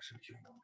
भाषण की होगी।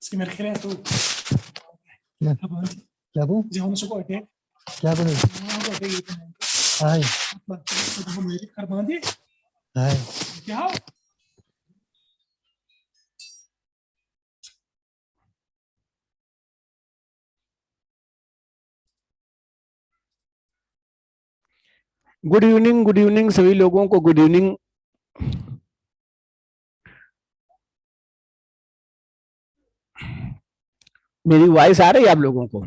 Simerkere tu. क्या वो Jangan suka ada. क्या बोले Jangan ada gitu. हाय तो मेरी कर बांधी. हाय क्या? गुड इवनिंग सभी लोगों को गुड इवनिंग। मेरी वॉइस आ रही है आप लोगों को?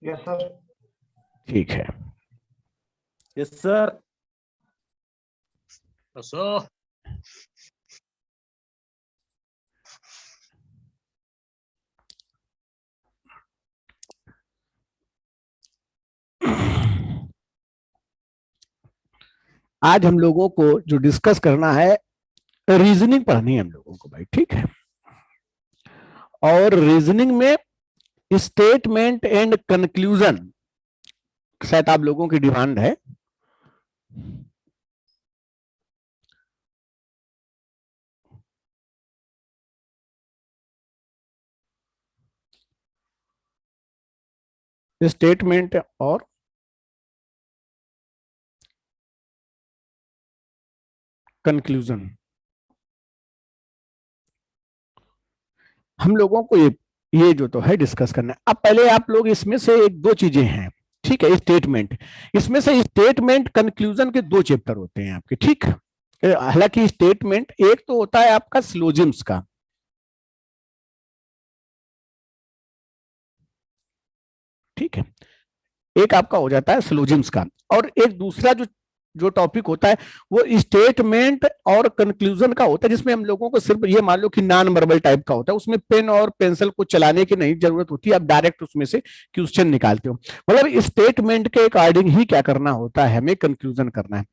Yes sir. ठीक है। Yes sir. सर आज हम लोगों को जो डिस्कस करना है, रीजनिंग पढ़नी है हम लोगों को भाई, ठीक है। और रीजनिंग में स्टेटमेंट एंड कंक्लूजन शायद आप लोगों की डिमांड है। स्टेटमेंट और कंक्लूजन हम लोगों को ये जो तो है डिस्कस करना है। अब पहले आप लोग इसमें से एक दो चीजें हैं, ठीक है। स्टेटमेंट, इसमें से स्टेटमेंट कंक्लूजन के दो चैप्टर होते हैं आपके, ठीक। हालांकि स्टेटमेंट एक तो होता है आपका सिलोजिम्स का, ठीक है, एक आपका हो जाता है सिलोजिम्स का, और एक दूसरा जो जो टॉपिक होता है वो स्टेटमेंट और कंक्लूजन का होता है, जिसमें हम लोगों को सिर्फ ये मान लो कि नॉन वर्बल टाइप का होता है। उसमें पेन और पेंसिल को चलाने की नहीं जरूरत होती, आप डायरेक्ट उसमें से क्वेश्चन निकालते हो। मतलब स्टेटमेंट के अकॉर्डिंग ही क्या करना होता है, हमें कंक्लूजन करना है।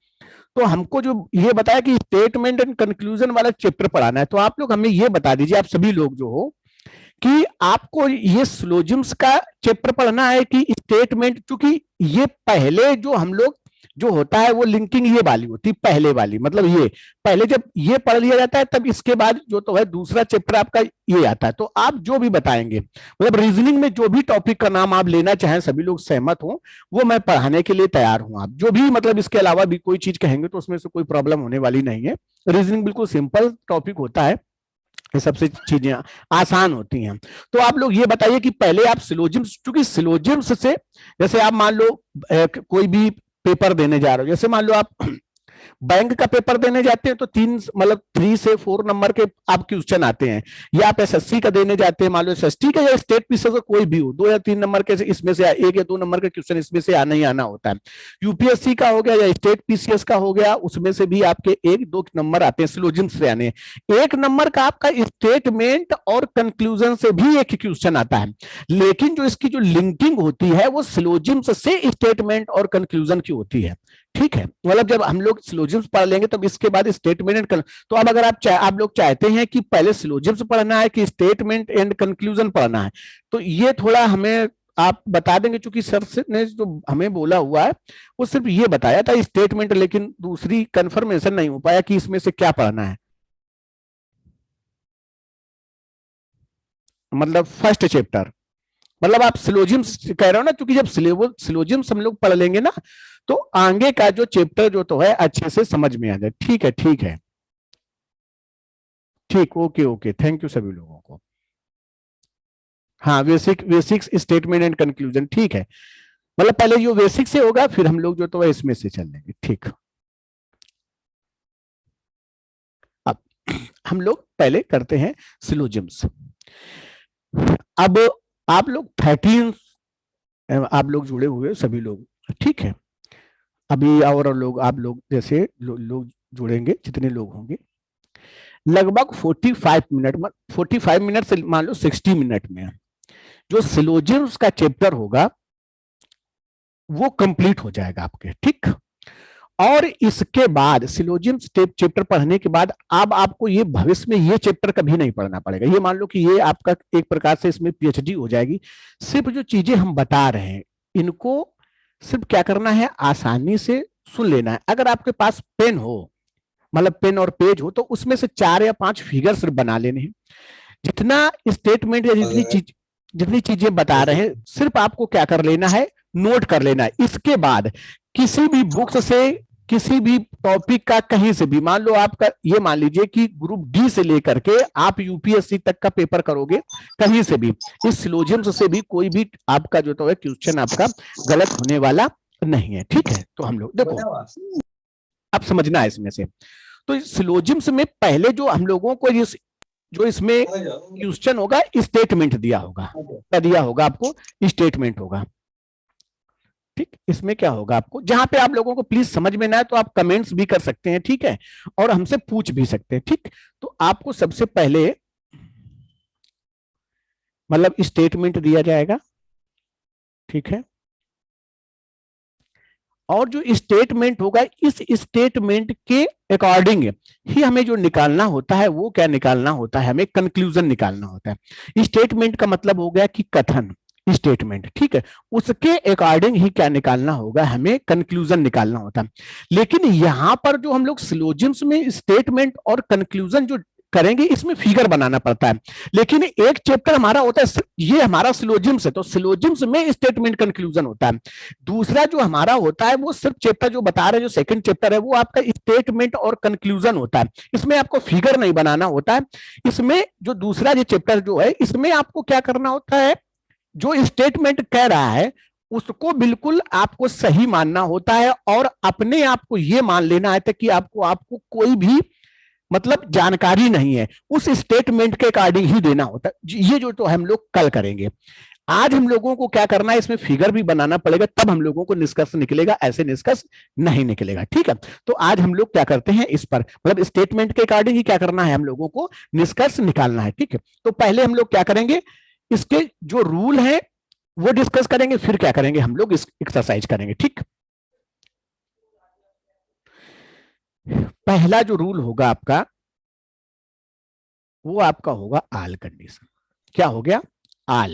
तो हमको जो ये बताया कि स्टेटमेंट एंड कंक्लूजन वाला चैप्टर पढ़ाना है, तो आप लोग हमें ये बता दीजिए, आप सभी लोग जो हो, कि आपको ये सिलोजिम्स का चैप्टर पढ़ना है कि स्टेटमेंट, क्योंकि ये पहले जो हम लोग जो होता है वो लिंकिंग ये वाली होती है, पहले वाली, मतलब ये पहले जब ये पढ़ लिया जाता है तब इसके बाद जो तो है दूसरा चैप्टर आपका ये आता है। तो आप जो भी बताएंगे, मतलब रीजनिंग में जो भी टॉपिक का नाम आप लेना चाहें, सभी लोग सहमत हो, वो मैं पढ़ाने के लिए तैयार हूं। आप जो भी मतलब इसके अलावा भी कोई चीज कहेंगे तो उसमें से कोई प्रॉब्लम होने वाली नहीं है। रीजनिंग बिल्कुल सिंपल टॉपिक होता है, ये सबसे चीजें आसान होती हैं। तो आप लोग ये बताइए कि पहले आप सिलोजिम्स, क्योंकि सिलोजिम्स से जैसे आप मान लो कोई भी पेपर देने जा रहे हो, जैसे मान लो आप बैंक का पेपर देने जाते हैं तो 3 से 4 नंबर के आप क्वेश्चन आते हैं, या आप एसएससी का देने जाते हैं, मान लो एसएसटी का या स्टेट पीसीएस का कोई भी हो, 2 या 3 नंबर के इसमें से 1 या 2 नंबर के क्वेश्चन इसमें से आना ही आना होता है। यूपीएससी का हो गया या स्टेट पीसीएस का हो गया, उसमें से भी आपके 1-2 नंबर आते हैं सिलोजिम्स से आने। 1 नंबर का आपका स्टेटमेंट और कंक्लूजन से भी एक क्वेश्चन आता है, लेकिन जो इसकी जो लिंकिंग होती है वो सिलोजिम्स से स्टेटमेंट और कंक्लूजन की होती है, ठीक है, मतलब जब हम लोग सिलोजिम्स पढ़ लेंगे तब इसके बाद स्टेटमेंट एंड, तो अब अगर आप लोग चाहते हैं कि पहले सिलोजिम्स पढ़ना है कि स्टेटमेंट एंड कंक्लूजन पढ़ना है, तो ये थोड़ा हमें आप बता देंगे, क्योंकि सर ने जो हमें बोला हुआ है वो सिर्फ ये बताया था स्टेटमेंट, लेकिन दूसरी कंफर्मेशन नहीं हो पाया कि इसमें से क्या पढ़ना है, मतलब फर्स्ट चैप्टर, मतलब आप सिलोजिम्स कह रहे हो ना, क्योंकि जब सिलोजिम्स हम लोग पढ़ लेंगे ना तो आगे का जो चैप्टर जो तो है अच्छे से समझ में आ जाए। ठीक है, ठीक है, ठीक, ओके ओके, थैंक यू सभी लोगों को। हाँ, बेसिक स्टेटमेंट एंड कंक्लूजन, ठीक है, मतलब पहले जो बेसिक से होगा फिर हम लोग जो तो है इसमें से चल लेंगे। ठीक, अब हम लोग पहले करते हैं सिलोजिम्स। अब आप लोग 13 आप लोग जुड़े हुए सभी लोग, ठीक है, अभी और लोग आप लोग जैसे लोग जुड़ेंगे, जितने लोग होंगे लगभग 45 मिनट से मान लो 60 मिनट में जो सिलोजिम्स का चैप्टर होगा वो कंप्लीट हो जाएगा आपके। ठीक, और इसके बाद सिलोजिम्स चैप्टर पढ़ने के बाद अब आपको ये भविष्य में ये चैप्टर कभी नहीं पढ़ना पड़ेगा। ये मान लो कि ये आपका एक प्रकार से इसमें पीएचडी हो जाएगी। सिर्फ जो चीजें हम बता रहे हैं इनको सिर्फ क्या करना है, आसानी से सुन लेना है। अगर आपके पास पेन हो, मतलब पेन और पेज हो, तो उसमें से 4 या 5 फिगर सिर्फ बना लेने हैं। जितना स्टेटमेंट या जितनी चीजें बता रहे हैं सिर्फ आपको क्या कर लेना है, नोट कर लेना है। इसके बाद किसी भी बुक से किसी भी टॉपिक का कहीं से भी, मान लो आपका ये मान लीजिए कि ग्रुप डी से लेकर के आप यूपीएससी तक का पेपर करोगे, कहीं से भी इस सिलोजियम्स से भी कोई भी आपका जो तो है क्वेश्चन आपका गलत होने वाला नहीं है। ठीक है, तो हम लोग देखो अब समझना है इसमें से। तो सिलोजियम्स में पहले जो हम लोगों को जो इसमें क्वेश्चन होगा स्टेटमेंट दिया होगा, क्या दिया होगा आपको, स्टेटमेंट होगा। ठीक, इसमें क्या होगा आपको, जहां पे आप लोगों को प्लीज समझ में ना आए तो आप कमेंट्स भी कर सकते हैं, ठीक है, और हमसे पूछ भी सकते हैं। ठीक, तो आपको सबसे पहले मतलब स्टेटमेंट दिया जाएगा, ठीक है, और जो स्टेटमेंट होगा इस स्टेटमेंट के अकॉर्डिंग ही हमें जो निकालना होता है वो क्या निकालना होता है, हमें कंक्लूजन निकालना होता है। स्टेटमेंट का मतलब हो गया कि कथन, स्टेटमेंट, ठीक है, उसके अकॉर्डिंग ही क्या निकालना होगा, हमें कंक्लूजन निकालना होता है। लेकिन यहां पर जो हम लोग सिलोजिम्स में स्टेटमेंट और कंक्लूजन जो करेंगे इसमें फिगर बनाना पड़ता है। लेकिन एक चैप्टर हमारा होता है, ये हमारा सिलोजिम्स है, तो सिलोजिम्स में स्टेटमेंट कंक्लूजन होता है। दूसरा जो हमारा होता है वो सिर्फ चैप्टर जो बता रहे हैं, जो सेकंड चैप्टर है वो आपका स्टेटमेंट और कंक्लूजन होता है। इसमें आपको फिगर नहीं बनाना होता है। इसमें जो दूसरा ये चैप्टर जो है इसमें आपको क्या करना होता है, जो स्टेटमेंट कह रहा है उसको बिल्कुल आपको सही मानना होता है और अपने आप को यह मान लेना है कि आपको कोई भी मतलब जानकारी नहीं है, उस स्टेटमेंट के अकॉर्डिंग ही देना होता है। ये जो तो हम लोग कल करेंगे। आज हम लोगों को क्या करना है, इसमें फिगर भी बनाना पड़ेगा, तब हम लोगों को निष्कर्ष निकलेगा, ऐसे निष्कर्ष नहीं निकलेगा। ठीक है, तो आज हम लोग क्या करते हैं इस पर, मतलब स्टेटमेंट के अकॉर्डिंग ही क्या करना है, हम लोगों को निष्कर्ष निकालना है। ठीक है, तो पहले हम लोग क्या करेंगे, इसके जो रूल है वो डिस्कस करेंगे, फिर क्या करेंगे हम लोग इस एक्सरसाइज करेंगे। ठीक, पहला जो रूल होगा आपका वो आपका होगा आल कंडीशन। क्या हो गया, आल,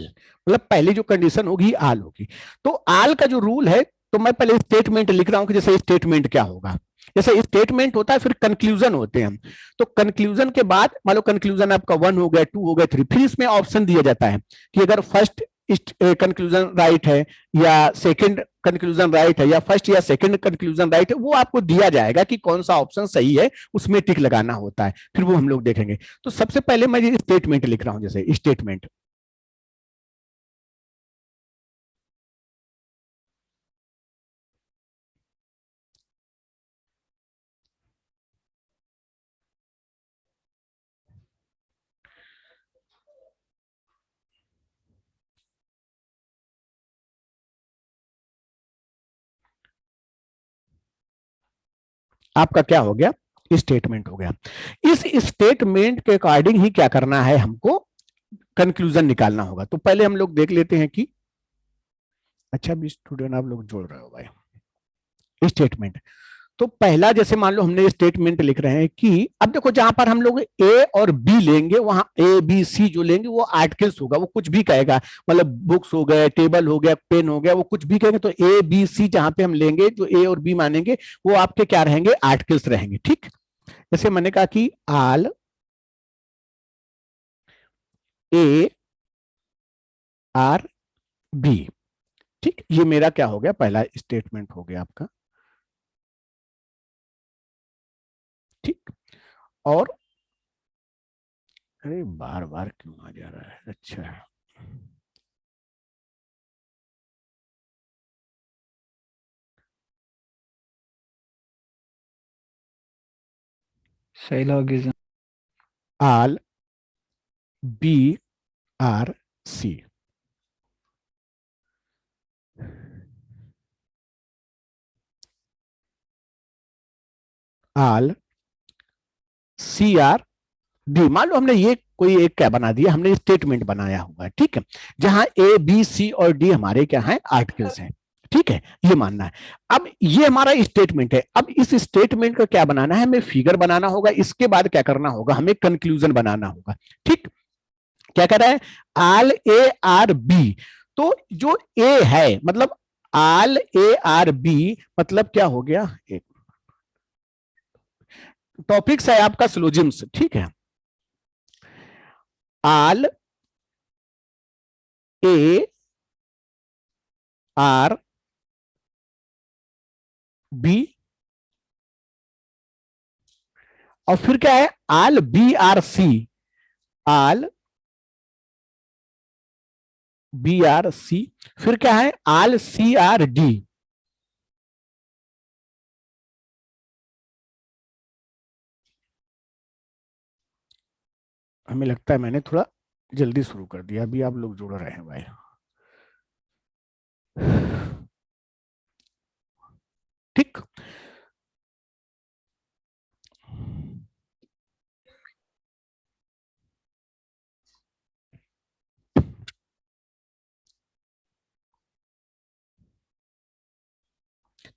मतलब पहली जो कंडीशन होगी आल होगी। तो आल का जो रूल है, तो मैं पहले स्टेटमेंट लिख रहा हूं कि जैसे स्टेटमेंट क्या होगा, जैसे स्टेटमेंट होता है फिर कंक्लूजन होते हैं। तो कंक्लूजन के बाद मान लो कंक्लूजन आपका 1 हो गया, 2 हो गया, 3, फिर इसमें ऑप्शन दिया जाता है कि अगर फर्स्ट कंक्लूजन राइट है या सेकंड कंक्लूजन राइट है या फर्स्ट या सेकंड कंक्लूजन राइट है, वो आपको दिया जाएगा कि कौन सा ऑप्शन सही है, उसमें टिक लगाना होता है, फिर वो हम लोग देखेंगे। तो सबसे पहले मैं ये स्टेटमेंट लिख रहा हूं, जैसे स्टेटमेंट, आपका क्या हो गया, स्टेटमेंट हो गया। इस स्टेटमेंट के अकॉर्डिंग ही क्या करना है, हमको कंक्लूजन निकालना होगा। तो पहले हम लोग देख लेते हैं कि अच्छा भी स्टूडेंट आप लोग जोड़ रहे हो भाई, स्टेटमेंट। तो पहला जैसे मान लो हमने स्टेटमेंट लिख रहे हैं कि अब देखो जहां पर हम लोग ए और बी लेंगे, वहां ए बी सी जो लेंगे वो आर्टिकल्स होगा, वो कुछ भी कहेगा, मतलब बुक्स हो गए, टेबल हो गया, पेन हो गया, वो कुछ भी कहेंगे। तो ए बी सी जहां पे हम लेंगे, जो ए और बी मानेंगे वो आपके क्या रहेंगे, आर्टिकल्स रहेंगे। ठीक, जैसे मैंने कहा कि आल ए आर बी। ठीक, ये मेरा क्या हो गया, पहला स्टेटमेंट हो गया आपका। ठीक, और अरे बार बार क्यों आ जा रहा है, अच्छा Syllogism. All B are C. All C are D, मान लो हमने ये कोई एक क्या बना दिया, हमने स्टेटमेंट बनाया हुआ है। ठीक है, जहां ए बी सी और डी हमारे क्या है, आर्टिकल्स हैं। ठीक है, ये मानना है। अब ये हमारा स्टेटमेंट है। अब इस स्टेटमेंट का क्या बनाना है, हमें फिगर बनाना होगा। इसके बाद क्या करना होगा, हमें कंक्लूजन बनाना होगा। ठीक, क्या कर रहा है, आल ए आर बी। तो जो ए है मतलब आल ए आर बी मतलब क्या हो गया, एक टॉपिक्स है आपका सिलोजिम्स। ठीक है, आल ए आर बी, और फिर क्या है, आल B are C. All B R C, फिर क्या है, आल सी आर डी। हमें लगता है मैंने थोड़ा जल्दी शुरू कर दिया, अभी आप लोग जुड़ रहे हैं भाई। ठीक,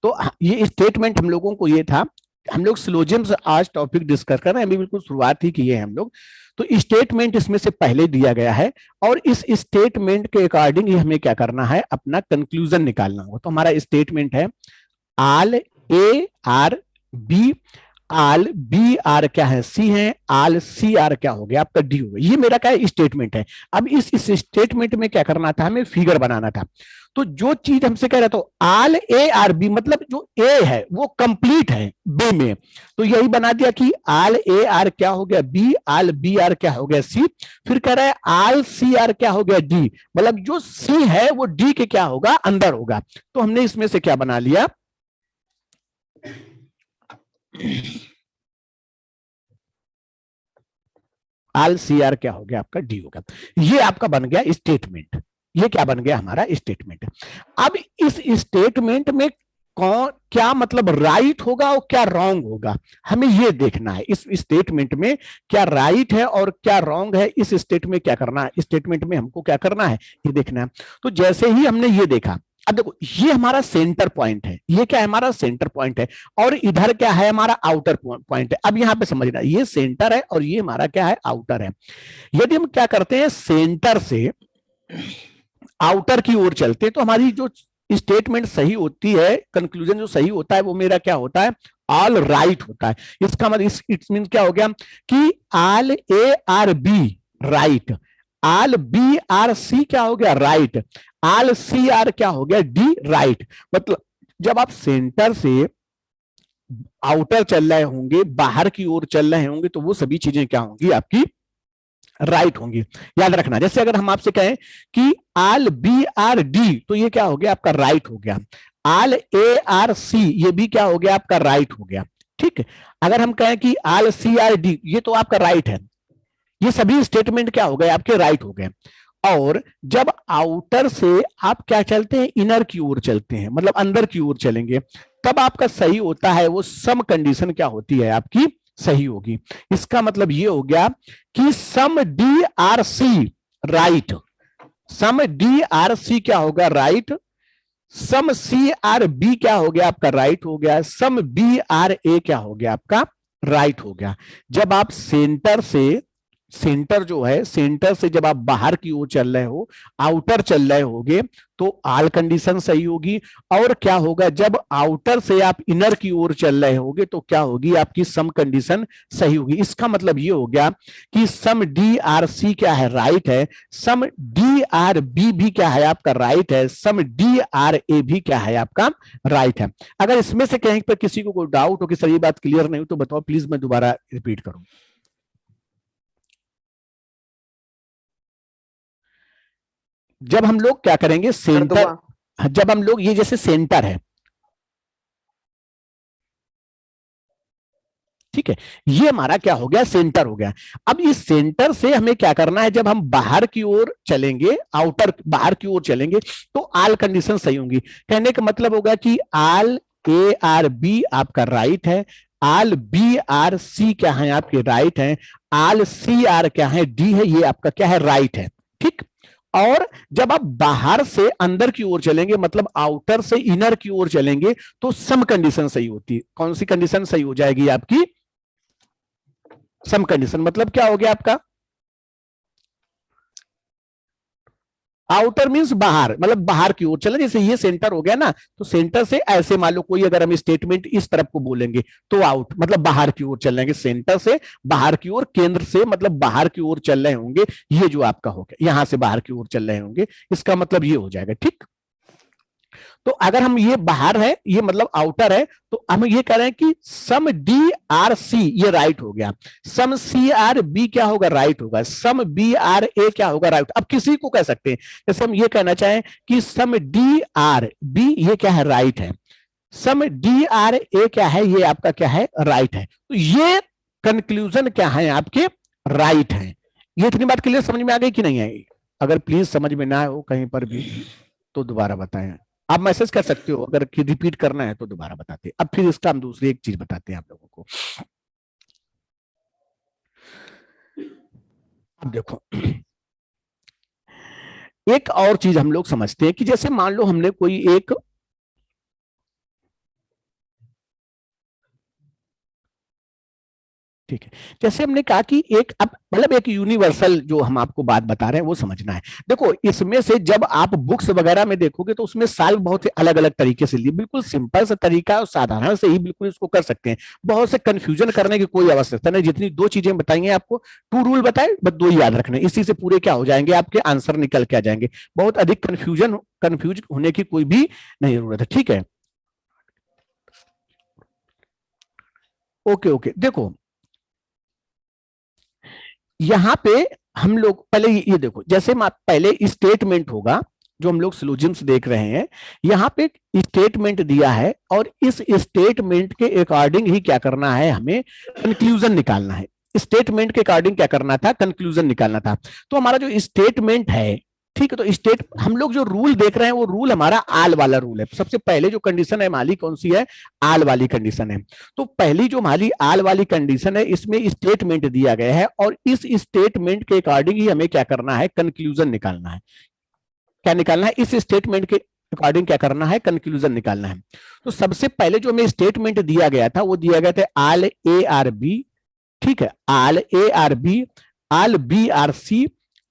तो ये स्टेटमेंट हम लोगों को ये था, हम लोग सिलोजिम्स आज टॉपिक डिस्कस कर रहे हैं, अभी बिल्कुल शुरुआत ही की है हम लोग। तो स्टेटमेंट इसमें से पहले दिया गया है, और इस स्टेटमेंट के अकॉर्डिंग ही हमें क्या करना है, अपना कंक्लूजन निकालना होगा। तो हमारा स्टेटमेंट है all A are B, all B are क्या है, सी है, आल सी आर क्या हो गया आपका, डी हो गया। ये मेरा क्या स्टेटमेंट है। अब इस स्टेटमेंट में क्या करना था, हमें फिगर बनाना था। तो जो चीज हमसे कह रहा था, आल ए आर बी मतलब जो ए है वो कंप्लीट है बी में, तो यही बना दिया कि आल ए आर क्या हो गया, बी, आल बी आर क्या हो गया, सी। फिर कह रहा है आल सी आर क्या हो गया, डी, मतलब जो सी है वो डी के क्या होगा, अंदर होगा। तो हमने इसमें से क्या बना लिया, आल सी आर क्या हो गया आपका, डी होगा। ये आपका बन गया स्टेटमेंट। ये क्या बन गया हमारा स्टेटमेंट। अब इस स्टेटमेंट में कौन क्या मतलब राइट होगा और क्या रॉन्ग होगा, हमें ये देखना है। इस स्टेटमेंट में क्या राइट है और क्या रॉन्ग है, इस स्टेटमेंट में क्या करना है, स्टेटमेंट में हमको क्या करना है, ये देखना है। तो जैसे ही हमने ये देखा, अब देखो ये हमारा सेंटर पॉइंट है, ये क्या है हमारा सेंटर पॉइंट है, और इधर क्या है हमारा आउटर पॉइंट है। अब यहां पे समझना, ये सेंटर है और ये हमारा क्या है, आउटर है। यदि हम क्या करते हैं, सेंटर से आउटर की ओर चलते हैं, तो हमारी जो स्टेटमेंट सही होती है, कंक्लूजन जो सही होता है वो मेरा क्या होता है, ऑल राइट होता है। इसका मतलब इट मीन क्या हो गया कि all A are B right, all B are C क्या हो गया, राइट, आल सी आर क्या हो गया, डी राइट। मतलब जब आप सेंटर से आउटर चल रहे होंगे, बाहर की ओर चल रहे होंगे, तो वो सभी चीजें क्या होंगी, आपकी राइट होंगी। याद रखना, जैसे अगर हम आपसे कहें कि आल बी आर डी, तो ये क्या हो गया आपका, राइट हो गया। आल ए आर सी, ये भी क्या हो गया आपका, राइट हो गया। ठीक है, अगर हम कहें कि आल सी आर डी, ये तो आपका राइट है। ये सभी स्टेटमेंट क्या हो गए आपके, राइट हो गए। और जब आउटर से आप क्या चलते हैं, इनर की ओर चलते हैं, मतलब अंदर की ओर चलेंगे, तब आपका सही होता है, वो सम कंडीशन क्या होती है आपकी, सही होगी। इसका मतलब ये हो गया कि सम डी आर सी राइट, सम डी आर सी क्या होगा, राइट, सम सी आर बी क्या हो गया आपका राइट हो गया, सम बी आर ए क्या हो गया आपका राइट हो गया। जब आप सेंटर जो है, सेंटर से जब आप बाहर की ओर चल रहे हो, आउटर चल रहे होगे, तो आल कंडीशन सही होगी। और क्या होगा, जब आउटर से आप इनर की ओर चल रहे होगे तो क्या होगी, आपकी सम कंडीशन सही होगी। इसका मतलब ये हो गया कि सम डी आर सी क्या है राइट है, सम डी आर बी भी क्या है आपका राइट है, सम डी आर ए भी क्या है आपका राइट है। अगर इसमें से कहीं पर किसी को कोई डाउट हो कि सर ये बात क्लियर नहीं हो तो बताओ प्लीज, मैं दोबारा रिपीट करूं। जब हम लोग क्या करेंगे, सेंटर, जब हम लोग ये जैसे सेंटर है, ठीक है, ये हमारा क्या हो गया, सेंटर हो गया। अब इस सेंटर से हमें क्या करना है, जब हम बाहर की ओर चलेंगे, आउटर बाहर की ओर चलेंगे, तो आल कंडीशन सही होंगी। कहने का मतलब होगा कि आल ए आर बी आपका राइट है, आल बी आर सी क्या है आपके राइट है, आल सी आर क्या है डी है, ये आपका क्या है राइट है, ठीक। और जब आप बाहर से अंदर की ओर चलेंगे, मतलब आउटर से इनर की ओर चलेंगे, तो सम कंडीशन सही होती है। कौन सी कंडीशन सही हो जाएगी आपकी, सम कंडीशन। मतलब क्या हो गया आपका, आउटर मींस बाहर, मतलब बाहर की ओर चले, जैसे ये सेंटर हो गया ना, तो सेंटर से ऐसे मान लो कोई अगर हम स्टेटमेंट इस तरफ को बोलेंगे तो आउट मतलब बाहर की ओर चल रहे हैं, सेंटर से बाहर की ओर, केंद्र से मतलब बाहर की ओर चल रहे होंगे, ये जो आपका हो गया, यहां से बाहर की ओर चल रहे होंगे, इसका मतलब ये हो जाएगा, ठीक। तो अगर हम ये बाहर है, ये मतलब आउटर है, तो हम ये कह रहे हैं कि सम डी आर सी ये राइट हो गया, सम सी आर बी क्या होगा राइट होगा, सम बी आर ए क्या होगा राइट। अब किसी को कह सकते हैं, जैसे हम ये कहना चाहें कि सम डी आर बी ये क्या है राइट है, सम डी आर ए क्या है ये आपका क्या है राइट है, तो ये कंक्लूजन क्या है आपके राइट है। ये इतनी बात क्लियर समझ में आ गई कि नहीं आई? अगर प्लीज समझ में ना हो कहीं पर भी तो दोबारा बताएं, आप मैसेज कर सकते हो, अगर रिपीट करना है तो दोबारा बताते हैं। अब फिर इसका हम दूसरी एक चीज बताते हैं आप लोगों को। अब देखो, एक और चीज हम लोग समझते हैं कि जैसे मान लो हमने कोई एक, ठीक है, जैसे हमने कहा कि एक अब मतलब एक यूनिवर्सल जो हम आपको बात बता रहे हैं वो समझना है। देखो इसमें से जब आप बुक्स वगैरह में देखोगे तो उसमें सॉल्व बहुत ही अलग अलग तरीके से लिए, बिल्कुल सिंपल सा तरीका और साधारण से ही बिल्कुल इसको कर सकते हैं, बहुत से कंफ्यूजन करने की कोई आवश्यकता नहीं। जितनी दो चीजें बताई हैं आपको, टू रूल बताए, बस दो ही याद रखने, इसी से पूरे क्या हो जाएंगे आपके आंसर निकल के आ जाएंगे, बहुत अधिक कंफ्यूज होने की कोई भी नहीं जरूरत है, ठीक है। ओके ओके, देखो यहां पे हम लोग पहले ये देखो, जैसे पहले स्टेटमेंट होगा जो हम लोग सिलोजिम्स देख रहे हैं, यहां पे स्टेटमेंट दिया है और इस स्टेटमेंट के अकॉर्डिंग ही क्या करना है, हमें कंक्लूजन निकालना है। स्टेटमेंट के अकॉर्डिंग क्या करना था, कंक्लूजन निकालना था। तो हमारा जो स्टेटमेंट है, ठीक है, तो स्टेट हम लोग जो रूल देख रहे हैं वो रूल हमारा आल वाला रूल है। सबसे पहले जो कंडीशन है हमारी कौन सी है, आल वाली कंडीशन है। तो पहली जो हमारी आल वाली कंडीशन है, इसमें स्टेटमेंट दिया गया है और इस स्टेटमेंट के अकॉर्डिंग ही हमें क्या करना है, कंक्लूजन निकालना है। क्या निकालना है, इस स्टेटमेंट के अकॉर्डिंग क्या करना है, कंक्लूजन निकालना है। तो सबसे पहले जो हमें स्टेटमेंट दिया गया था वो दिया गया था आल ए आर बी, ठीक है, all A are B, all B are C,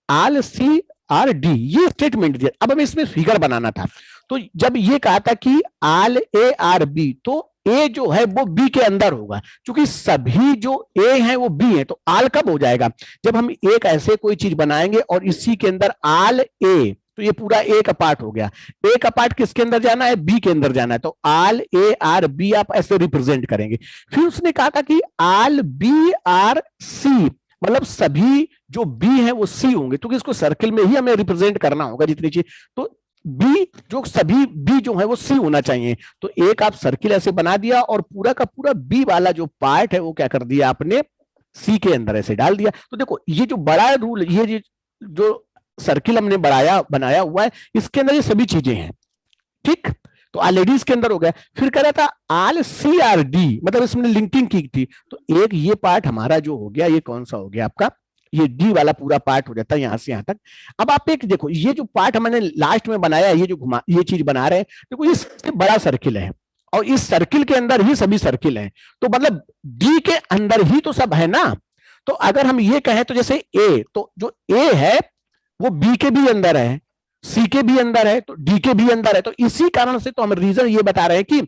all C are D, ये स्टेटमेंट दिया। अब हमें इसमें फिगर बनाना था, तो जब ये कहा था कि आल ए आर बी, तो ए जो है वो बी के अंदर होगा, क्योंकि सभी जो ए हैं वो बी है, तो आल कब हो जाएगा, जब हम एक ऐसे कोई चीज बनाएंगे और इसी के अंदर आल ए, तो ये पूरा ए का पार्ट हो गया। ए का पार्ट किसके अंदर जाना है, बी के अंदर जाना है, तो आल ए आर बी आप ऐसे रिप्रेजेंट करेंगे। फिर उसने कहा था कि आल बी आर सी, मतलब सभी जो बी है वो सी होंगे, क्योंकि इसको सर्किल में ही हमें रिप्रेजेंट करना होगा जितनी चीज, तो बी जो सभी बी जो है वो सी होना चाहिए। तो एक आप सर्किल ऐसे बना दिया और पूरा का पूरा बी वाला जो पार्ट है वो क्या कर दिया आपने, सी के अंदर ऐसे डाल दिया। तो देखो ये जो बड़ा रूल, ये जो सर्किल हमने बनाया हुआ है, इसके अंदर ये सभी चीजें हैं, ठीक। तो ऑलरेडी इसके अंदर हो गया। फिर कह रहा था आल सी आर डी, मतलब इसमें लिंकिंग की थी, तो एक ये पार्ट हमारा जो हो गया, ये कौन सा हो गया आपका ये डी वाला पूरा पार्ट हो जाता है यहां से यहां तक। अब आप एक देखो, ये जो पार्ट मैंने लास्ट में बनाया, ये जो घुमा ये चीज बना रहे हैं, देखो ये सबसे बड़ा सर्किल है और इस सर्किल के अंदर ही सभी सर्किल हैं, तो मतलब डी के अंदर ही तो सब है ना। तो अगर हम ये कहें तो जैसे ए, तो जो ए है वो बी के भी अंदर है, सी के भी अंदर है, तो डी के भी अंदर है। तो इसी कारण से तो हम रीजन ये बता रहे हैं कि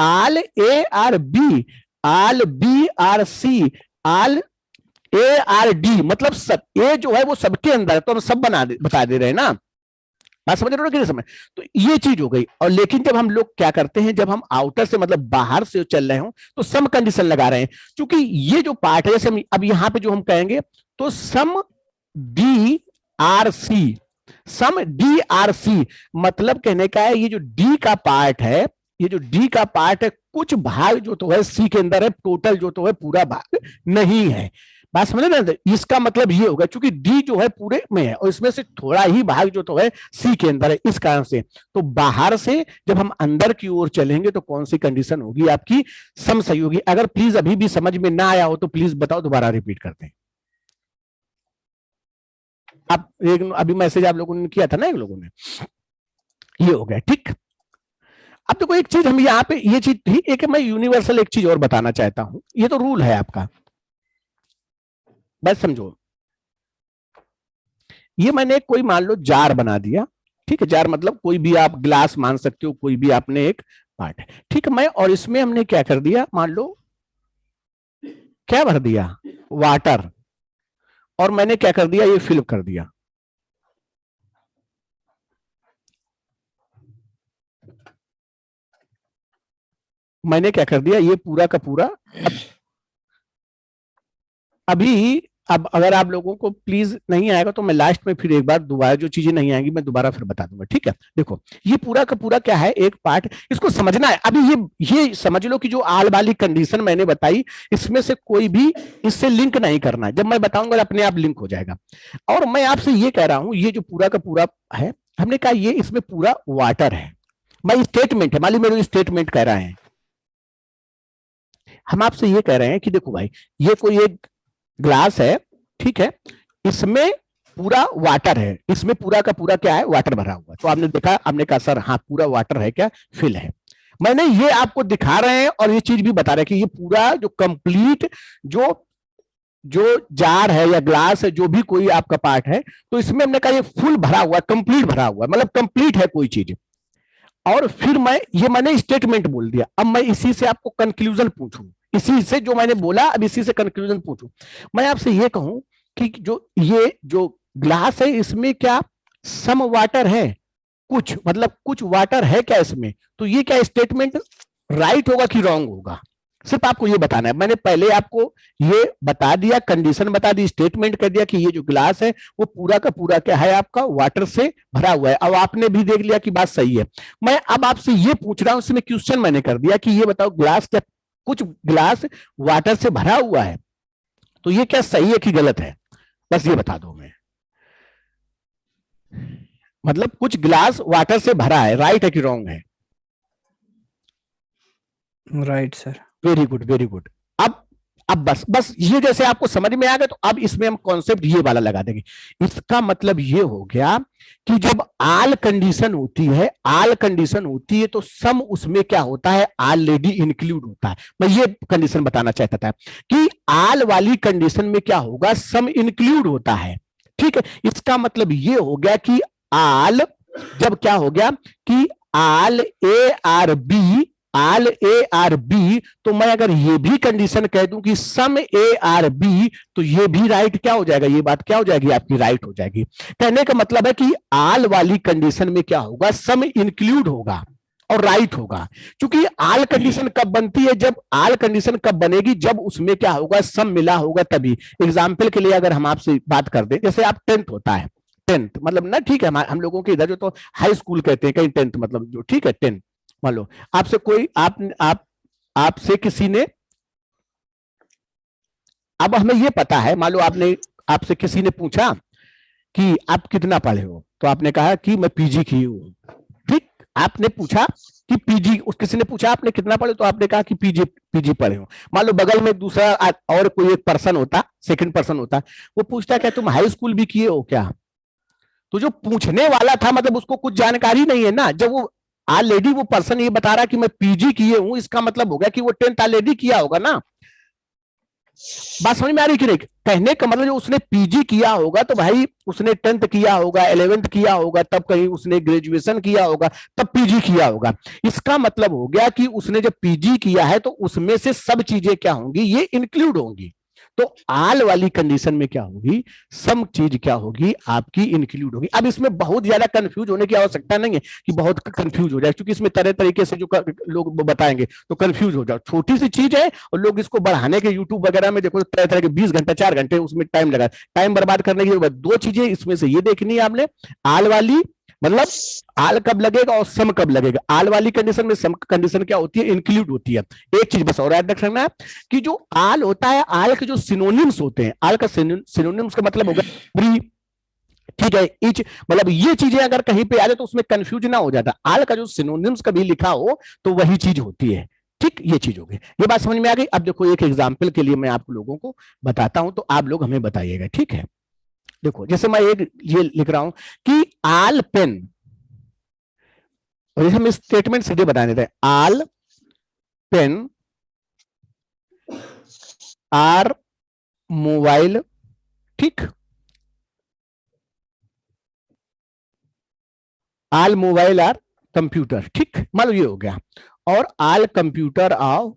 all A are B, all B are C, all A are D, मतलब सब ए जो है वो सबके अंदर है, तो हम सब बता दे रहे हैं ना। बात समझ रहे हो कि नहीं समझ? तो ये चीज हो गई। और लेकिन जब हम लोग क्या करते हैं, जब हम आउटर से मतलब बाहर से चल रहे हो तो सम कंडीशन लगा रहे हैं, क्योंकि ये जो पार्ट है, जैसे हम अब यहां पे जो हम कहेंगे तो सम डी आर सी, सम डी आर सी मतलब कहने का है ये जो डी का पार्ट है, ये जो डी का पार्ट है, कुछ भाग जो तो है सी के अंदर है, टोटल जो तो है पूरा भाग नहीं है। बात समझ रहे हैं? इसका मतलब ये होगा क्योंकि डी जो है पूरे में है और इसमें से थोड़ा ही भाग जो तो है सी के अंदर है, इस कारण से। तो बाहर से जब हम अंदर की ओर चलेंगे तो कौन सी कंडीशन होगी आपकी? सम सही होगी। अगर प्लीज अभी भी समझ में ना आया हो तो प्लीज बताओ, दोबारा रिपीट करते हैं। आप एक अभी मैसेज आप लोगों ने किया था ना, एक लोगों ने, ये हो गया ठीक। अब देखो एक चीज हम यहाँ पे ये चीज थी, एक मैं यूनिवर्सल एक चीज और बताना चाहता हूं, ये तो रूल है आपका, बस समझो। ये मैंने कोई मान लो जार बना दिया, ठीक है, जार मतलब कोई भी आप ग्लास मान सकते हो, कोई भी आपने एक पार्ट है, ठीक है। मैं और इसमें हमने क्या कर दिया, मान लो क्या भर दिया, वाटर, और मैंने क्या कर दिया, ये फिल कर दिया। मैंने क्या कर दिया, ये पूरा का पूरा। अभी अब अगर आप लोगों को प्लीज नहीं आएगा तो मैं लास्ट में फिर एक बार दोबारा जो चीजें नहीं आएंगी मैं दोबारा फिर बता दूंगा, ठीक है। देखो ये पूरा का पूरा क्या है, एक पार्ट, इसको समझना है। अभी ये समझ लो कि जो आल वाली कंडीशन मैंने बताई, इसमें से कोई भी इससे लिंक नहीं करना है, जब मैं बताऊंगा अपने आप लिंक हो जाएगा। और मैं आपसे ये कह रहा हूं, ये जो पूरा का पूरा है, हमने कहा ये इसमें पूरा वाटर है, मैं स्टेटमेंट है, मान ली मेरे स्टेटमेंट कह रहा है, हम आपसे ये कह रहे हैं कि देखो भाई ये कोई एक ग्लास है, ठीक है, इसमें पूरा वाटर है, इसमें पूरा का पूरा क्या है, वाटर भरा हुआ। तो आपने देखा, आपने कहा सर हाँ पूरा वाटर है, क्या फिल है। मैंने ये आपको दिखा रहे हैं और ये चीज भी बता रहे हैं कि ये पूरा जो कंप्लीट जो जार है या ग्लास है, जो भी कोई आपका पार्ट है, तो इसमें हमने कहा ये फुल भरा हुआ, कंप्लीट भरा हुआ, मतलब कंप्लीट है कोई चीज। और फिर मैंने स्टेटमेंट बोल दिया। अब मैं इसी से आपको कंक्लूजन पूछूं, इसी से जो मैंने बोला अब इसी से कंक्लूजन पूछूं। मैं आपसे ये कहूं कि ये जो ग्लास है इसमें क्या सम वाटर है, कुछ मतलब कुछ वाटर है क्या इसमें? तो ये क्या स्टेटमेंट राइट होगा कि रॉन्ग होगा, सिर्फ आपको ये बताना है। मैंने पहले आपको ये बता दिया, कंडीशन बता दी, स्टेटमेंट कर दिया कि ये जो ग्लास है वो पूरा का पूरा क्या है, आपका वाटर से भरा हुआ है। अब आपने भी देख लिया कि बात सही है। मैं अब आपसे ये पूछ रहा हूं, उसमें क्वेश्चन मैंने कर दिया कि ये बताओ ग्लास क्या, कुछ ग्लास वाटर से भरा हुआ है, तो ये क्या सही है कि गलत है, बस ये बता दो। मैं मतलब कुछ ग्लास वाटर से भरा है, राइट है कि रॉन्ग है? Right sir. Very good, very good. अब बस ये जैसे आपको समझ में आ गया, तो अब इसमें हम कॉन्सेप्ट ये वाला लगा देंगे। इसका मतलब ये हो गया कि जब आल कंडीशन होती है, आल कंडीशन होती है तो सम उसमें क्या होता है, ऑलरेडी इंक्लूड होता है। मैं ये कंडीशन बताना चाहता था कि आल वाली कंडीशन में क्या होगा, सम इंक्लूड होता है, ठीक है। इसका मतलब ये हो गया कि आल जब क्या हो गया कि all A are B, all A are B, तो मैं अगर ये भी कंडीशन कह दूं कि सम ए आर बी, तो ये भी राइट क्या हो जाएगा, ये बात क्या हो जाएगी आपकी, राइट हो जाएगी। कहने का मतलब है कि आल वाली कंडीशन में क्या होगा, सम इंक्लूड होगा और राइट होगा। क्योंकि आल कंडीशन कब बनती है, जब आल कंडीशन कब बनेगी, जब उसमें क्या होगा, सम मिला होगा तभी। एग्जाम्पल के लिए अगर हम आपसे बात कर दें, जैसे आप 10th होता है, 10th मतलब ना, ठीक है, हम लोगों के इधर जो तो हाई स्कूल कहते हैं, कहीं 10th मतलब जो, ठीक है 10th। मान लो आपसे कोई आपसे किसी ने, अब हमें ये पता है, मान लो आपसे किसी ने पूछा कि आप कितना पढ़े हो, तो आपने कहा कि मैं पीजी की हूं, ठीक। आपने पूछा कि पीजी, किसी ने पूछा आपने कितना पढ़े, तो आपने कहा कि पीजी पीजी पढ़े हो। मान लो बगल में दूसरा और कोई एक पर्सन होता, सेकंड पर्सन होता, वो पूछता क्या तुम हाई स्कूल भी किए हो क्या, तो जो पूछने वाला था मतलब उसको कुछ जानकारी नहीं है ना। जब वो ऑलरेडी वो पर्सन ये बता रहा कि मैं पीजी किए हूं, इसका मतलब होगा कि वो 10th ऑलरेडी किया होगा ना। बात समझ में आ रही कि नहीं? कहने का मतलब जो उसने पीजी किया होगा तो भाई उसने 10th किया होगा, 11th किया होगा, तब कहीं उसने ग्रेजुएशन किया होगा, तब पीजी किया होगा। इसका मतलब हो गया कि उसने जब पीजी किया है तो उसमें से सब चीजें क्या होंगी, ये इंक्लूड होंगी। तो आल वाली कंडीशन में क्या होगी, सम चीज क्या होगी आपकी इंक्लूड होगी। अब इसमें बहुत ज्यादा कंफ्यूज होने की आवश्यकता नहीं है कि बहुत कंफ्यूज हो जाए, क्योंकि इसमें तरह तरीके से जो लोग बताएंगे तो कंफ्यूज हो जाओ। छोटी सी चीज है और लोग इसको बढ़ाने के यूट्यूब वगैरह में देखो तरह तरह के 20 घंटे 4 घंटे उसमें टाइम लगा। टाइम बर्बाद करने की जरूरत, दो चीजें इसमें से ये देखनी है आपने, आल वाली मतलब आल कब लगेगा और सम कब लगेगा। आल वाली कंडीशन में सम कंडीशन क्या होती है, इंक्लूड होती है। एक चीज बस और याद रखना है कि जो आल होता है, आल के जो सिनोनिम्स होते हैं, आल का सिनोनिम्स का मतलब होगा एवरी, ठीक है, इच, मतलब ये चीजें अगर कहीं पे आ जाए तो उसमें कंफ्यूज ना हो जाता। आल का जो सिनोनिम्स कभी लिखा हो तो वही चीज होती है। ठीक, ये चीज होगी। ये बात समझ में आ गई। अब देखो एक एग्जाम्पल के लिए मैं आप लोगों को बताता हूं तो आप लोग हमें बताइएगा, ठीक है। देखो जैसे मैं एक ये लिख रहा हूं कि आल पेन, और हम स्टेटमेंट सीधे बता देते हैं, आल पेन आर मोबाइल, ठीक, आल मोबाइल आर कंप्यूटर, ठीक, मान लो ये हो गया। और आल कंप्यूटर आओ,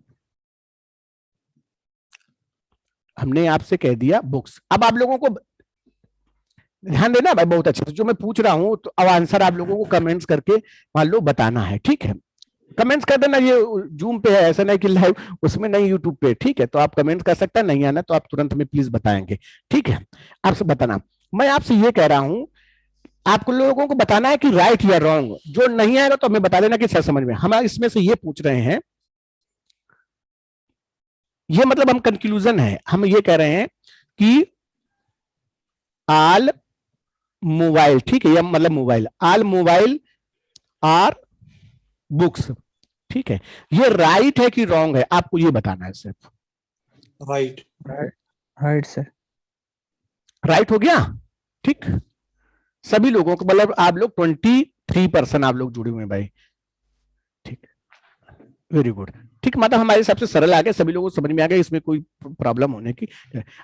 हमने आपसे कह दिया बुक्स। अब आप लोगों को ध्यान देना भाई बहुत अच्छे से, जो मैं पूछ रहा हूं तो अब आंसर आप लोगों को कमेंट्स करके मान लो बताना है, ठीक है। कमेंट्स कर देना, ये जूम पे है, ऐसा नहीं कि लाइव उसमें नहीं, यूट्यूब पे, ठीक है। तो आप कमेंट्स कर सकते हैं, नहीं आना तो आप तुरंत में प्लीज बताएंगे, ठीक है। आपसे बताना, मैं आपसे ये कह रहा हूं, आप लोगों को बताना है कि राइट या रॉन्ग। जो नहीं आएगा तो हमें बता देना कि सर समझ में। हम इसमें से ये पूछ रहे हैं, ये मतलब हम कंक्लूजन है, हम ये कह रहे हैं कि आल मोबाइल, ठीक है, ये मतलब mobile, all mobile are books, ठीक है। ये राइट है कि रॉन्ग है, आपको ये बताना है सिर्फ। राइट। Right sir. राइट हो गया, ठीक। सभी लोगों को मतलब आप लोग 23% आप लोग जुड़े हुए हैं भाई, ठीक, वेरी गुड, ठीक। मतलब हमारे हिसाब से सरल आ गया, सभी लोगों को समझ में आ गया, इसमें कोई प्रॉब्लम होने की।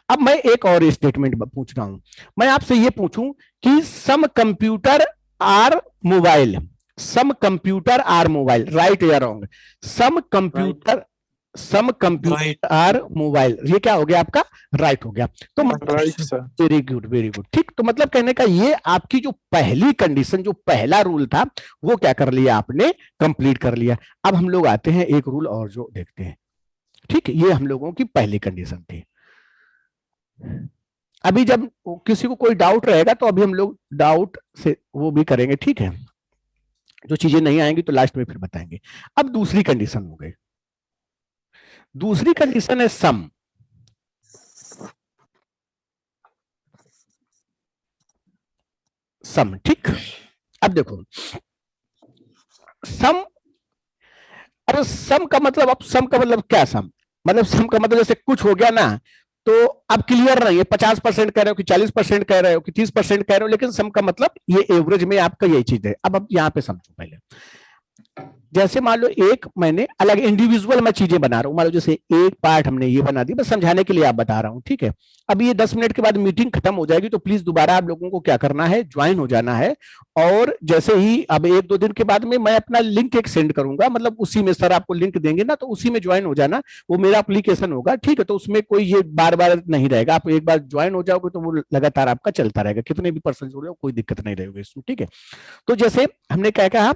अब मैं एक और स्टेटमेंट पूछ रहा हूं, मैं आपसे ये पूछूं कि some computer are mobile, some computer are mobile, right या wrong. Some computer, some computer are mobile, ये क्या हो गया आपका, राइट हो गया। तो right sir. Very good very good, ठीक। तो मतलब कहने का ये आपकी जो पहली कंडीशन, जो पहला रूल था, वो क्या कर लिया आपने, कंप्लीट कर लिया। अब हम लोग आते हैं एक रूल और जो देखते हैं, ठीक है। ये हम लोगों की पहली कंडीशन थी। अभी जब किसी को कोई डाउट रहेगा तो अभी हम लोग डाउट से वो भी करेंगे, ठीक है। जो चीजें नहीं आएंगी तो लास्ट में फिर बताएंगे। अब दूसरी कंडीशन हो गई, दूसरी कंडीशन है सम। सम, ठीक। अब देखो सम, अब सम का मतलब, अब सम का मतलब क्या, सम मतलब, सम का मतलब जैसे कुछ हो गया ना, तो अब क्लियर नहीं है 50% कह रहे हो कि 40% कह रहे हो कि 30% कह रहे हो, लेकिन सम का मतलब ये एवरेज में आपका यही चीज है। अब यहां पे समझो पहले, जैसे मान लो एक मैंने अलग इंडिविजुअल मैं चीजें बना रहा हूं, मान लो जैसे एक पार्ट हमने ये बना दी, बस समझाने के लिए आप बता रहा हूं, ठीक है। अब ये 10 मिनट के बाद मीटिंग खत्म हो जाएगी, तो प्लीज दोबारा आप लोगों को क्या करना है, ज्वाइन हो जाना है। और जैसे ही अब 1-2 दिन के बाद में मैं अपना लिंक एक सेंड करूंगा, मतलब उसी में सर आपको लिंक देंगे ना, तो उसी में ज्वाइन हो जाना। वो मेरा एप्लीकेशन होगा, ठीक है। तो उसमें कोई ये बार बार नहीं रहेगा, आप एक बार ज्वाइन हो जाओगे तो वो लगातार आपका चलता रहेगा, कितने भी पर्सन जुड़े हो कोई दिक्कत नहीं रहेगी इसमें, ठीक है। तो जैसे हमने क्या कहा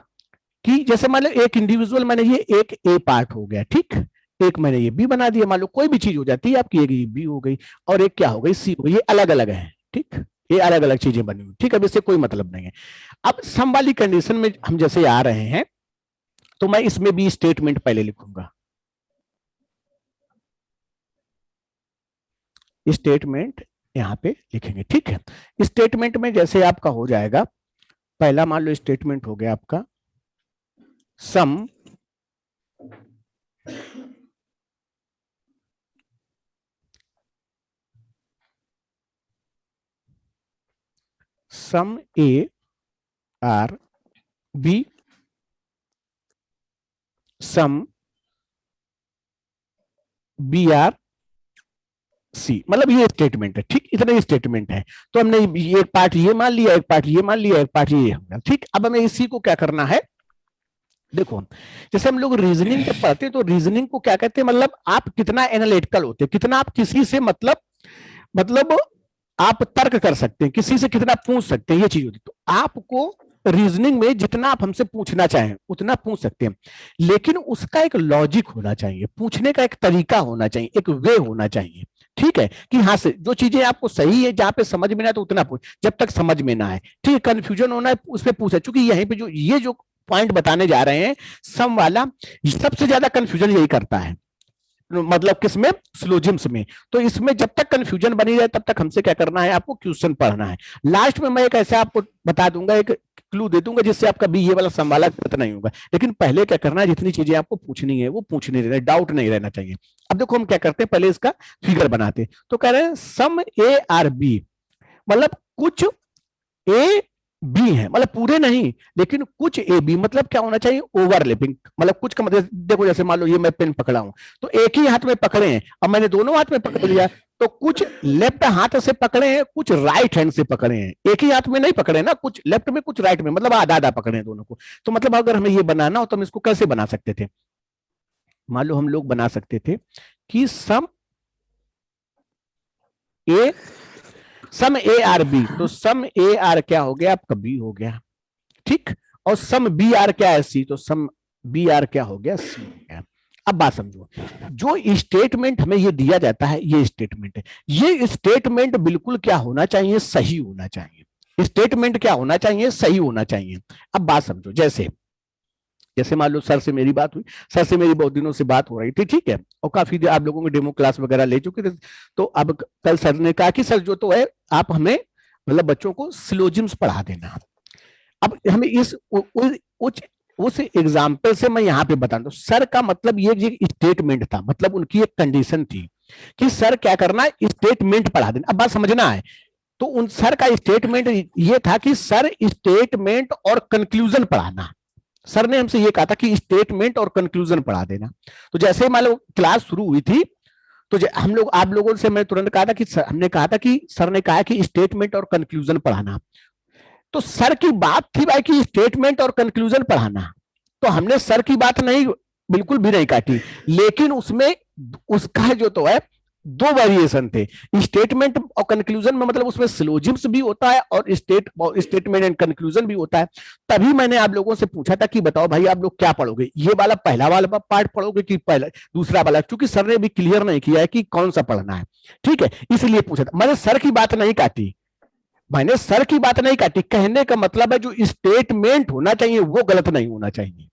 कि जैसे मान लो एक इंडिविजुअल मैंने ये एक ए पार्ट हो गया, ठीक, एक मैंने ये बी बना दिया, मान लो कोई भी चीज हो जाती है आपकी, एक ये बी हो गई और एक क्या हो गई सी हो गई, ये अलग अलग है, ठीक, ये अलग अलग चीजें बनी हुई, ठीक है। अब इससे कोई मतलब नहीं है। अब सम वाली कंडीशन में हम जैसे आ रहे हैं, तो मैं इसमें भी स्टेटमेंट पहले लिखूंगा, स्टेटमेंट यहां पे लिखेंगे, ठीक है। स्टेटमेंट में जैसे आपका हो जाएगा, पहला मान लो स्टेटमेंट हो गया आपका some some A are B, some B are C, मतलब ये स्टेटमेंट है। ठीक, इतना ही स्टेटमेंट है। तो हमने एक पार्ट ये मान लिया, एक पार्ट ये मान लिया, एक पार्ट ये हो गया। ठीक, अब हमें इसी को क्या करना है, देखो जैसे हम लोग रीजनिंग जब पढ़ते हैं तो रीजनिंग को क्या कहते हैं, मतलब आप कितना एनालिटिकल होते हैं, कितना आप किसी से मतलब आप तर्क कर सकते हैं, किसी से कितना पूछ सकते हैं, ये चीज होती है। तो आपको रीजनिंग में जितना आप हमसे पूछना चाहें उतना पूछ सकते हैं, लेकिन उसका एक लॉजिक होना चाहिए, पूछने का एक तरीका होना चाहिए, एक वे होना चाहिए। ठीक है, कि हाँ से जो चीजें आपको सही है, जहां पे समझ में ना है तो उतना पूछ, जब तक समझ में ना आए। ठीक है, कंफ्यूजन होना है उस पर पूछे, चूंकि यहीं पे जो ये जो पॉइंट बताने जा रहे हैं सम वाला, सबसे ज्यादा कंफ्यूजन यही करता है, मतलब किसमें, सिलोजिम्स में। तो इसमें जब तक कंफ्यूजन बनी रहे तब तक हमसे क्या करना है, आपको क्वेश्चन पढ़ना है। लास्ट में मैं एक ऐसा आपको बता दूंगा, एक क्लू दे दूंगा, जिससे आपका भी ये वाला सवाल गलत नहीं होगा। लेकिन पहले क्या करना है, जितनी चीजें आपको पूछनी है वो पूछनी रहना, डाउट नहीं रहना चाहिए। अब देखो हम क्या करते हैं, पहले इसका फिगर बनाते हैं। तो कह रहे हैं सम ए आर बी, मतलब कुछ ए बी है, मतलब पूरे नहीं लेकिन कुछ ए बी, मतलब क्या होना चाहिए, ओवरलैपिंग। मतलब कुछ का मतलब देखो, जैसे मान लो ये मैं पेन पकड़ा हूं, तो एक ही हाथ में पकड़े हैं, अब मैंने दोनों हाथ में पकड़ लिया, तो कुछ लेफ्ट हाथ से पकड़े हैं, कुछ राइट हैंड से पकड़े हैं, एक ही हाथ में नहीं पकड़े ना, कुछ लेफ्ट में कुछ राइट में, मतलब आधा आधा पकड़े हैं दोनों को। तो मतलब अगर हमें ये बनाना हो तो हम इसको कैसे बना सकते थे, मान लो हम लोग बना सकते थे कि सम ए आर बी, तो सम ए आर क्या हो गया, आपका बी हो गया। ठीक, और सम बी आर क्या है, सी, तो सम बी आर क्या हो गया, सी हो गया। अब बात समझो, जो स्टेटमेंट हमें ये दिया जाता है, ये स्टेटमेंट है, ये स्टेटमेंट बिल्कुल क्या होना चाहिए, सही होना चाहिए। स्टेटमेंट क्या होना चाहिए, सही होना चाहिए। अब बात समझो, जैसे जैसे मान लो सर से मेरी बात हुई, सर से मेरी बहुत दिनों से बात हो रही थी, ठीक है, और काफी आप लोगों के डेमो क्लास वगैरह ले चुके थे। तो अब कल सर ने कहा कि सर जो तो है आप हमें मतलब बच्चों को सिलोजिम्स पढ़ा देना। अब हमें उस एग्जाम्पल से मैं यहाँ पे बता दूं, सर का मतलब ये स्टेटमेंट था, मतलब उनकी एक कंडीशन थी कि सर क्या करना है, स्टेटमेंट पढ़ा देना। अब बात समझना है, तो उन सर का स्टेटमेंट ये था कि सर स्टेटमेंट और कंक्लूजन पढ़ाना। सर ने हमसे ये कहा था कि स्टेटमेंट और कंक्लूजन पढ़ा देना। तो जैसे मान लो क्लास शुरू हुई थी, तो हम लोग आप लोगों से मैं तुरंत कहा था कि हमने कहा था कि सर ने कहा कि स्टेटमेंट और कंक्लूजन पढ़ाना। तो सर की बात थी भाई कि स्टेटमेंट और कंक्लूजन पढ़ाना, तो हमने सर की बात नहीं, बिल्कुल भी नहीं काटी, लेकिन उसमें उसका जो तो है दो वेरिएशन थे, स्टेटमेंट और कंक्लूजन में, मतलब उसमें सिलोजिम्स भी होता है और स्टेटमेंट एंड कंक्लूजन भी होता है। तभी मैंने आप लोगों से पूछा था कि बताओ भाई आप लोग क्या पढ़ोगे, ये वाला पहला वाला पार्ट पढ़ोगे कि पहला दूसरा वाला, क्योंकि सर ने भी क्लियर नहीं किया है कि कौन सा पढ़ना है। ठीक है, इसलिए पूछा था। मैंने सर की बात नहीं काटी, मैंने सर की बात नहीं काटी, कहने का मतलब है जो स्टेटमेंट होना चाहिए वो गलत नहीं होना चाहिए,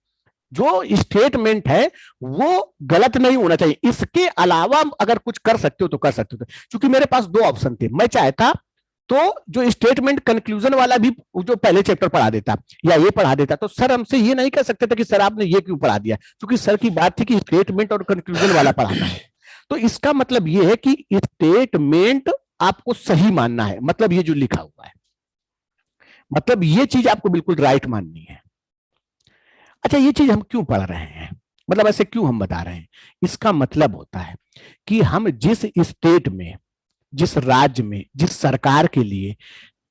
जो स्टेटमेंट है वो गलत नहीं होना चाहिए। इसके अलावा अगर कुछ कर सकते हो तो कर सकते हो। क्योंकि मेरे पास दो ऑप्शन थे, मैं चाहता तो जो स्टेटमेंट कंक्लूजन वाला भी जो पहले चैप्टर पढ़ा देता या ये पढ़ा देता, तो सर हमसे ये नहीं कह सकते थे कि सर आपने ये क्यों पढ़ा दिया, क्योंकि सर की बात थी कि स्टेटमेंट और कंक्लूजन वाला पढ़ाना है। तो इसका मतलब ये है कि स्टेटमेंट आपको सही मानना है, मतलब ये जो लिखा हुआ है, मतलब ये चीज आपको बिल्कुल राइट माननी है। अच्छा, ये चीज हम क्यों पढ़ रहे हैं, मतलब ऐसे क्यों हम बता रहे हैं, इसका मतलब होता है कि हम जिस स्टेट में, जिस राज्य में, जिस सरकार के लिए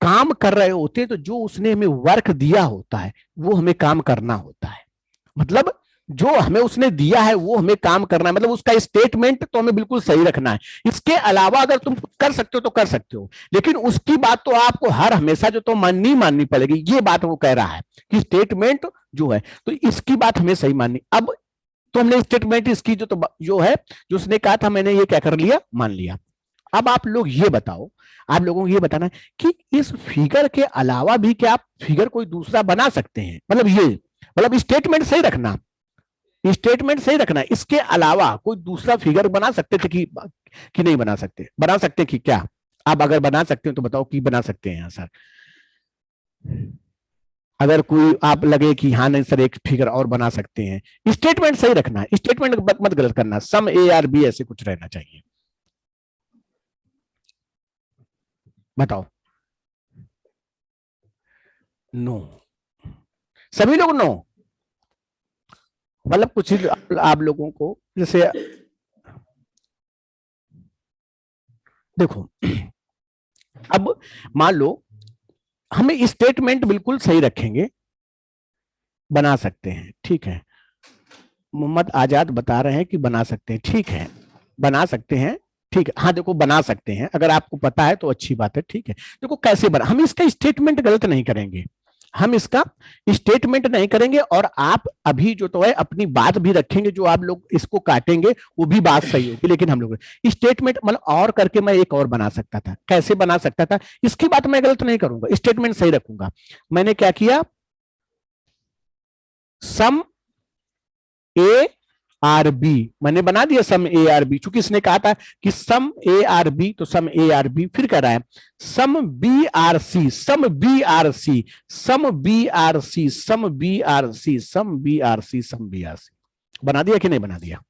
काम कर रहे होते हैं, तो जो उसने हमें वर्क दिया होता है वो हमें काम करना होता है। मतलब जो हमें उसने दिया है वो हमें काम करना है, मतलब उसका स्टेटमेंट तो हमें बिल्कुल सही रखना है। इसके अलावा अगर तुम कर सकते हो तो कर सकते हो, लेकिन उसकी बात तो आपको हर हमेशा जो तो माननी पड़ेगी। ये बात वो कह रहा है कि स्टेटमेंट जो है तो इसकी बात हमें सही माननी। अब तो हमने स्टेटमेंट इसकी जो है जो उसने कहा था, मैंने ये क्या कर लिया, मान लिया। अब आप लोग ये बताओ, आप लोगों को ये बताना है कि इस फिगर के अलावा भी क्या आप फिगर कोई दूसरा बना सकते हैं, मतलब ये, मतलब स्टेटमेंट सही रखना, स्टेटमेंट सही रखना, इसके अलावा कोई दूसरा फिगर बना सकते थे कि नहीं बना सकते, बना सकते कि क्या, आप अगर बना सकते हो तो बताओ कि बना सकते हैं सर। अगर कोई आप लगे कि हाँ नहीं सर एक फिगर और बना सकते हैं, स्टेटमेंट सही रखना है, स्टेटमेंट मत गलत करना, सम ए आर बी ऐसे कुछ रहना चाहिए। बताओ। नो, सभी लोग नो, मतलब कुछ आप लोगों को जैसे देखो, अब मान लो हमें स्टेटमेंट बिल्कुल सही रखेंगे, बना सकते हैं, ठीक है। मोहम्मद आजाद बता रहे हैं कि बना सकते हैं, ठीक है, बना सकते हैं, ठीक है। हाँ देखो बना सकते हैं, अगर आपको पता है तो अच्छी बात है, ठीक है। देखो कैसे बना, हम इसका स्टेटमेंट गलत नहीं करेंगे, हम इसका स्टेटमेंट नहीं करेंगे, और आप अभी जो तो है अपनी बात भी रखेंगे, जो आप लोग इसको काटेंगे वो भी बात सही होगी, लेकिन हम लोग स्टेटमेंट मतलब और करके मैं एक और बना सकता था, कैसे बना सकता था, इसकी बात मैं गलत नहीं करूंगा, स्टेटमेंट सही रखूंगा। मैंने क्या किया, सम ए आर बी मैंने बना दिया, सम ए आर बी, चूंकि इसने कहा था कि सम ए आर बी, तो सम ए आर बी, फिर कह रहा है sum B are C, some B are C, some B are C, some B are C, some B are C, some B are C. बना दिया कि नहीं बना दिया?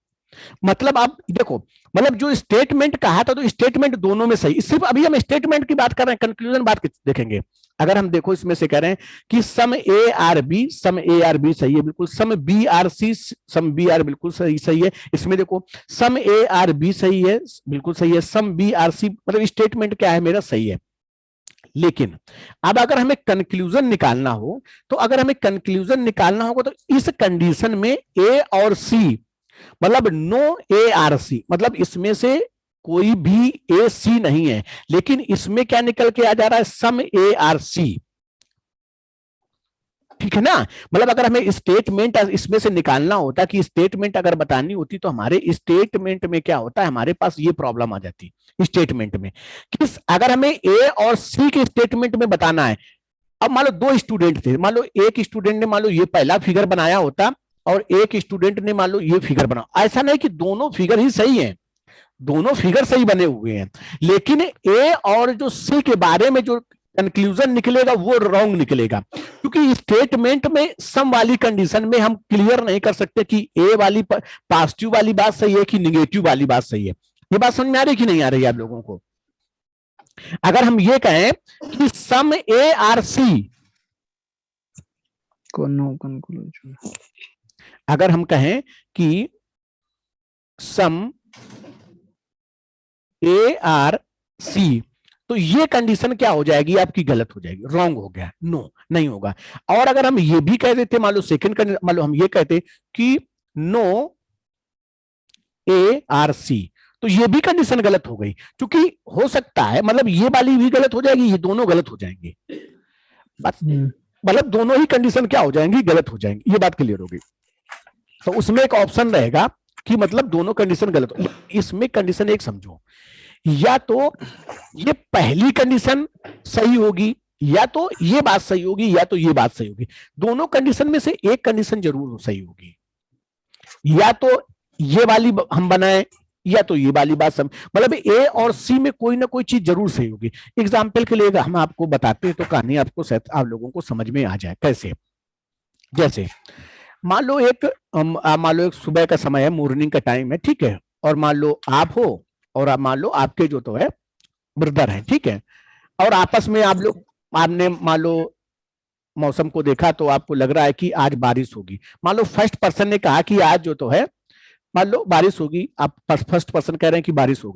मतलब आप देखो, मतलब जो स्टेटमेंट कहा था तो स्टेटमेंट दोनों में सही, सिर्फ अभी हम स्टेटमेंट की बात कर रहे हैं, कंक्लूजन बात देखेंगे। अगर हम देखो इसमें से कह रहे हैं कि some A are B, some A are B सही है बिल्कुल, some B are C, some B are बिल्कुल सही है। इसमें देखो सम ए आर बी सही है, बिल्कुल सही है, सम बी आर सी, मतलब स्टेटमेंट क्या है मेरा, सही है। लेकिन अब अगर हमें कंक्लूजन निकालना हो, तो अगर हमें कंक्लूजन निकालना होगा तो इस कंडीशन में ए और सी, मतलब नो ए आर सी, मतलब इसमें से कोई भी ए सी नहीं है, लेकिन इसमें क्या निकल के आ जा रहा है, सम ए आर सी, ठीक है ना। मतलब अगर हमें स्टेटमेंट इसमें से निकालना होता, कि स्टेटमेंट अगर बतानी होती, तो हमारे स्टेटमेंट में क्या होता है, हमारे पास ये प्रॉब्लम आ जाती स्टेटमेंट में, कि अगर हमें ए और सी के स्टेटमेंट में बताना है, अब मान लो दो स्टूडेंट थे, मान लो एक स्टूडेंट ने मान लो ये पहला फिगर बनाया होता, और एक स्टूडेंट ने मान लो ये फिगर बना, ऐसा नहीं कि दोनों फिगर ही सही हैं, दोनों फिगर सही बने हुए हैं, लेकिन ए और जो सी के बारे में जो कंक्लूजन निकलेगा वो रॉन्ग निकलेगा, क्योंकि स्टेटमेंट में सम वाली कंडीशन में हम क्लियर नहीं कर सकते कि ए वाली पॉजिटिव वाली बात सही है कि निगेटिव वाली बात सही है। ये बात समझ में आ रही कि नहीं आ रही है आप लोगों को? अगर हम ये कहें कि सम ए आर सी, अगर हम कहें कि सम ए आर सी, तो ये कंडीशन क्या हो जाएगी आपकी, गलत हो जाएगी, रॉन्ग हो गया, नो नहीं होगा। और अगर हम ये भी कह देते, मान लो सेकंड, मान लो हम ये कहते कि नो ए आर सी, तो ये भी कंडीशन गलत हो गई, क्योंकि हो सकता है मतलब ये वाली भी गलत हो जाएगी, ये दोनों गलत हो जाएंगे, बस मतलब दोनों ही कंडीशन क्या हो जाएंगी, गलत हो जाएंगी। ये बात क्लियर होगी। तो उसमें एक ऑप्शन रहेगा कि मतलब दोनों कंडीशन गलत हो। इसमें कंडीशन एक समझो, या तो ये पहली कंडीशन सही होगी, या तो ये बात सही होगी, या तो ये बात सही होगी, दोनों कंडीशन में से एक कंडीशन जरूर सही होगी, या तो ये वाली हम बनाए, या तो ये वाली बात सब, मतलब ए और सी में कोई ना कोई चीज जरूर सही होगी। एग्जाम्पल के लिए हम आपको बताते हैं तो कहानी आपको शायद आप लोगों को समझ में आ जाए। कैसे? जैसे मान लो एक सुबह का समय है, मॉर्निंग का टाइम है, ठीक है, और मान लो आप हो, और मान लो आपके जो तो है ब्रदर है, ठीक है, और आपस में आप लोग, आपने मान लो मौसम को देखा तो आपको लग रहा है कि आज बारिश होगी। मान लो फर्स्ट पर्सन ने कहा कि आज जो तो है मान लो बारिश होगी, आप फर्स्ट पर्सन कह रहे हैं कि बारिश हो गई।